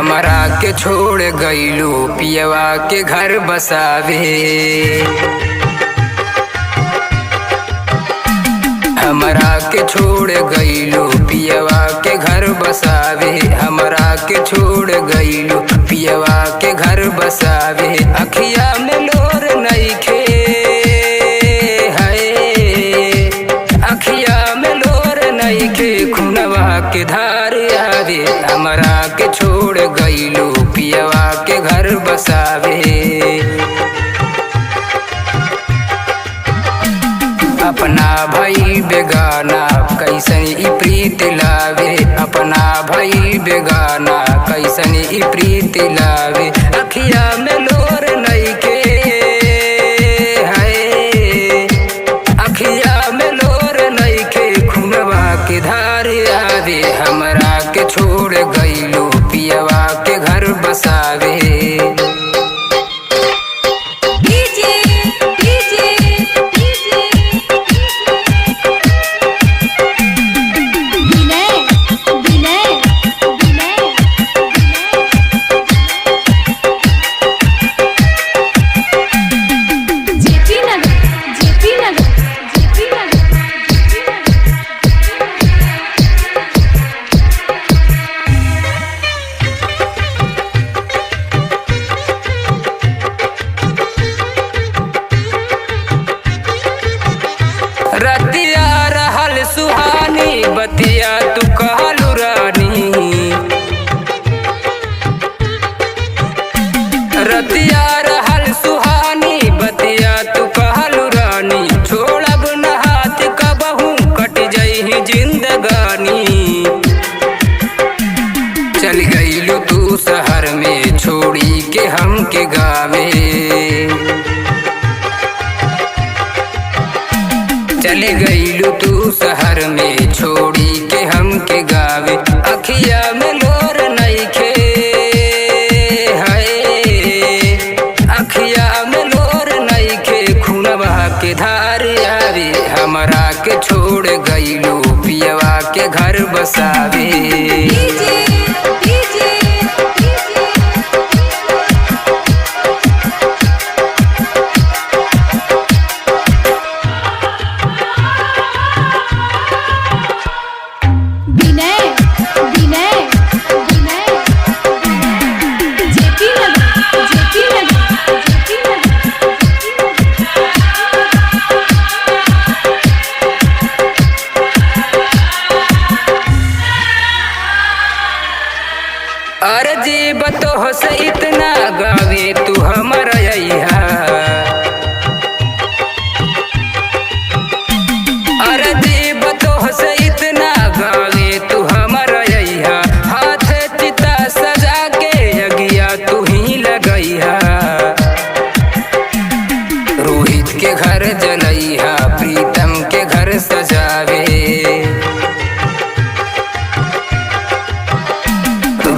हमरा के छोड़ गइलू पियवा के घर बसावे। हमरा के छोड़ गइलू पियवा के घर बसावे। हमरा के छोड़ गइलू पियवा के घर बसावे। अखिया में लोर नइखे है, अखिया में लोर नइखे, खुनवा के धार आवे। हमरा के छोड़ गइलू पियवा के घर बसावे। अपना भाई बेगाना कैसन ई प्रीत लावे। अपना भाई बेगाना कैसन ई प्रीत लावे। अखिया में लोर नइखे है, अखिया में लोर नइखे, खुनवा के धार आवे। हमरा के छोड़ गइलू पियवा के घर बसावे। रतिया रहल सुहानी बतिया तू कहलू रानी। रतिया रहल सुहानी बतिया तू कहलू रानी। छोड़ब न हाथ कबहू कट जइही जिंदगानी। चल गइलू तू शहर में छोड़ी के हमके गावे। चल गइलू तू शहर में छोड़ी के हमके गावे। अखिया में लोर नइखे है, अखिया में लोर नइखे, खुनवा के धार आवे। हमरा के छोड़ गइलू पियवा के घर बसावे। अर्जी बतो से इतना गावे तू हमारा अइहा। अर्जी बतो से इतना गावे तू हमारा अइहा। हाथ चिता सजा के अगिया तू ही लगइहा। रोहित के घर जलइहा प्रीतम के घर सजावे।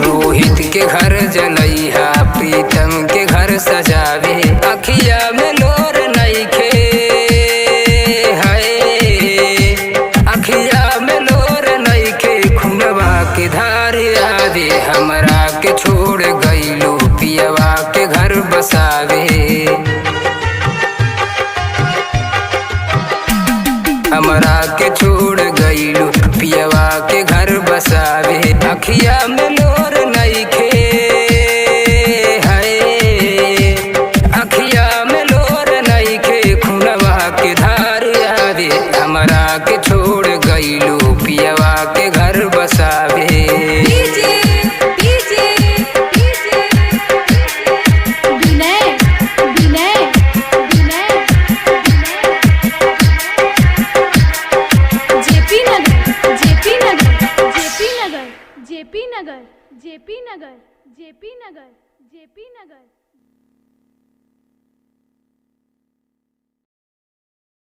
रोहित के घर जलइहा प्रीतम के घर सजावे। अखिया में लोर नइखे है, अखिया में लोर नइखे, खुनवा के धार आवे। हमरा के छोड़ गइलू पियवा के घर बसावे। हमरा के छोड़ गइलू पियवा के घर बसावे। अखिया में लोर नइखे है, अखिया में लोर नइखे, खुनवा के धार आवे। हमरा के छोड़ गइलू पियवा के घर बसावे। जेपी नगर, जेपी नगर, जेपी नगर, जेपी नगर।